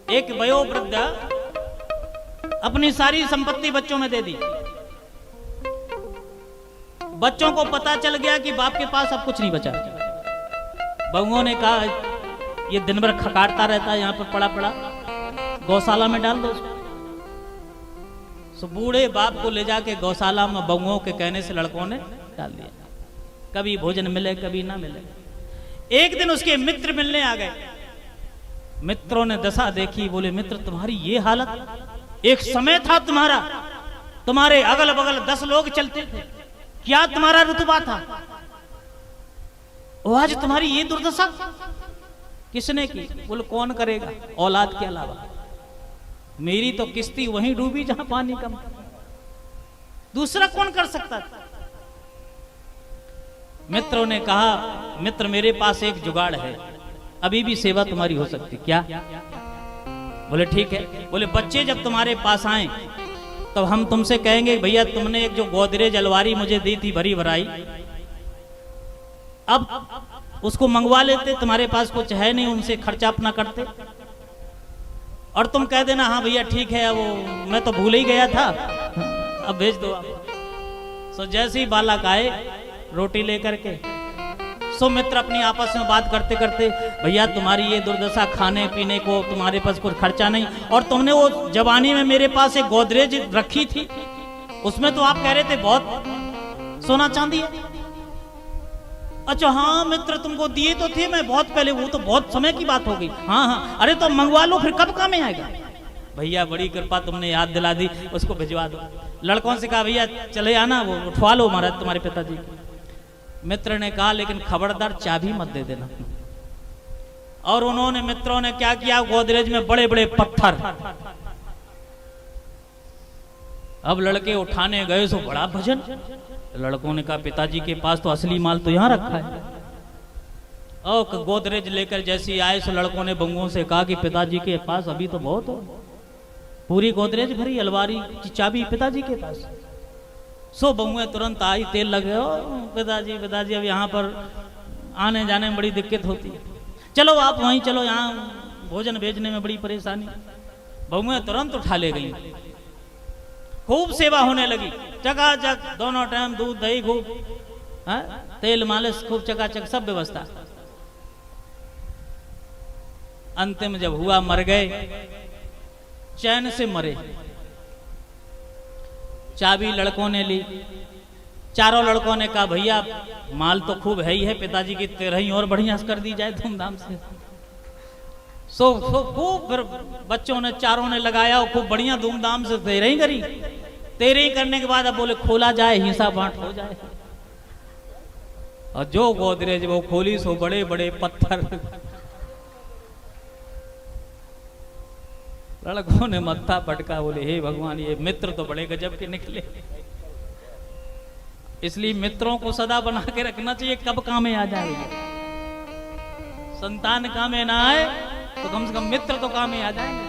एक वयोवृद्ध अपनी सारी संपत्ति बच्चों में दे दी। बच्चों को पता चल गया कि बाप के पास अब कुछ नहीं बचा। बहुओं ने कहा ये दिन भर खकारता रहता है, यहां पर पड़ा पड़ा, गौशाला में डाल दो। सो बूढ़े बाप को ले जाके गौशाला में बहुओं के कहने से लड़कों ने डाल दिया। कभी भोजन मिले कभी ना मिले। एक दिन उसके मित्र मिलने आ गए। मित्रों ने दशा देखी, बोले मित्र तुम्हारी ये हालत, एक समय था तुम्हारा, तुम्हारे अगल बगल 10 लोग चलते थे, क्या तुम्हारा रुतबा था, वो आज तुम्हारी ये दुर्दशा किसने की? बोले कौन करेगा औलाद के अलावा, मेरी तो किश्ती वहीं डूबी जहां पानी कम, दूसरा कौन कर सकता था? मित्रों ने कहा मित्र मेरे पास एक जुगाड़ है, अभी भी सेवा तुम्हारी हो सकती। क्या? बोले ठीक है। बोले बच्चे जब तुम्हारे पास आए तो हम तुमसे कहेंगे भैया तुमने एक जो गोदरेज अलमारी मुझे दी थी भरी भराई, अब उसको मंगवा लेते, तुम्हारे पास कुछ है नहीं, उनसे खर्चा अपना करते, और तुम कह देना हाँ भैया ठीक है, वो मैं तो भूल ही गया था, अब भेज दो आप। सो जैसे ही बालक आए रोटी लेकर के, सो मित्र अपनी आपस में बात करते करते, भैया तुम्हारी ये दुर्दशा, खाने पीने को तुम्हारे पास कुछ खर्चा नहीं, और तुमने वो जवानी में मेरे पास एक गोदरेज रखी थी, उसमें तो आप कह रहे थे बहुत सोना चांदी है। अच्छा हाँ मित्र तुमको दिए तो थे मैं बहुत पहले, वो तो बहुत समय की बात हो गई। हाँ हाँ अरे तो मंगवा लो, फिर कब काम में आएगा? भैया बड़ी कृपा तुमने याद दिला दी, उसको भिजवा दो। लड़कों से कहा भैया चले आना, वो उठवा लो महाराज तुम्हारे पिताजी। मित्र ने कहा लेकिन खबरदार चाबी मत दे देना। और उन्होंने मित्रों ने क्या किया, गोदरेज में बड़े बड़े पत्थर, अब लड़के उठाने गए सो बड़ा भजन। लड़कों ने कहा पिताजी के पास तो असली माल तो यहां रखा है। और गोदरेज लेकर जैसे आए सो लड़कों ने बंगुओं से कहा कि पिताजी के पास अभी तो बहुत हो, पूरी गोदरेज भरी, अलमारी की चाबी पिताजी के पास। सो बहुएं तुरंत आई, तेल लगे, पिताजी पिताजी अब यहाँ पर आने जाने में बड़ी दिक्कत होती है, चलो आप वहीं चलो, यहाँ भोजन भेजने में बड़ी परेशानी। बहुएं तुरंत उठा ले गई, खूब सेवा होने लगी, चकाचक दोनों टाइम दूध दही खूब, तेल मालिश खूब चकाचक सब व्यवस्था। अंतिम जब हुआ मर गए, चैन से मरे। चाबी लड़कों ने ली, चारों लड़कों ने कहा भैया माल तो खूब है ही है, पिताजी की 13 और बढ़िया कर दी जाए धूमधाम से। सो खूब फिर बच्चों ने चारों ने लगाया और खूब बढ़िया धूमधाम से 13 करी। 13 करने के बाद अब बोले खोला जाए, हिस्सा बांट हो जाए। और जो गोदरेज वो खोली सो बड़े बड़े पत्थर। लड़कों ने मत्था पटका, बोले हे भगवान ये मित्र तो बड़े गजब के निकले। इसलिए मित्रों को सदा बना के रखना चाहिए, कब काम में आ जाए। संतान काम में ना आए तो कम से कम मित्र तो काम में आ जाएंगे।